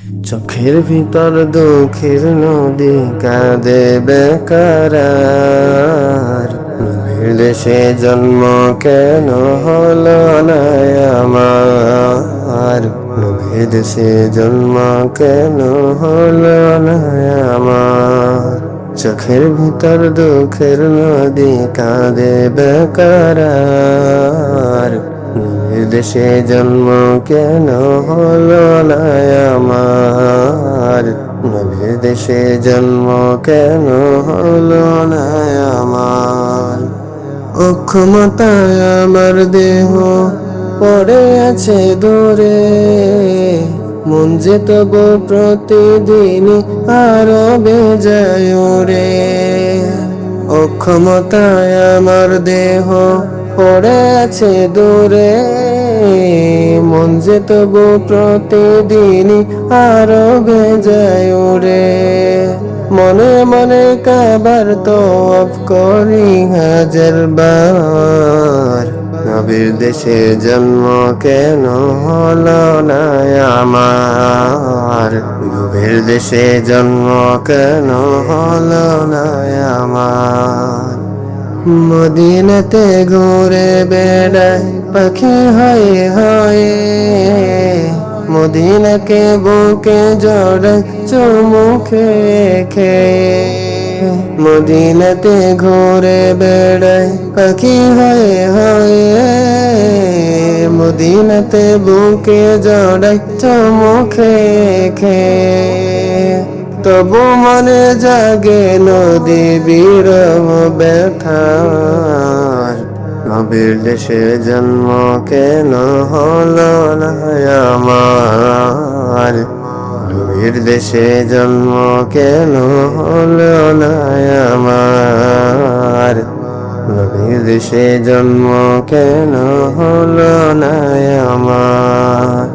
চোখের ভিতর দুঃখের নদী কাঁদে বেকার। নবীর দেশে জন্ম কেন হলো না আমার? নবীর দেশে জন্ম কেন হলো না আমার? চোখের ভিতর দুঃখের নদী কাঁদে বেকার। দেশে জন্ম কেন হলো না আমার? নবীর দেশে জন্ম কেন হলো না আমার? অক্ষমতায় আমার দেহ পড়ে আছে দূরে, মন যে তবু প্রতিদিন আরো বেজায় রে। অক্ষমতায় আমার দেহ পড়ে আছে দূরে, মন যে তবু প্রতিদিন আরো বেজায় রে। মনে মনে কাবার তওয়াফ করি হাজার বার। নবীর দেশে জন্ম কেন হলো না আমার? নবীর দেশে জন্ম কেন হলো না আমার? মদিনাতে ঘুরে বেড়ায় পাখি হয়ে হয়ে, মদিনাকে বুকে জড়ায় চুমু খেয়ে খেয়ে। মদিনাতে ঘুরে বেড়ায় পাখি হয়ে হয়ে, মদিনাতে বুকে জড়ায় চুমু খেয়ে খেয়ে। তবু মনে জাগে নদী বিরহ ব্যথার। নবীর দেশে জন্ম কেন হলো না আমার? নবীর দেশে জন্ম কেন হলো না আমার? নবীর দেশে জন্ম কেন হলো না আমার?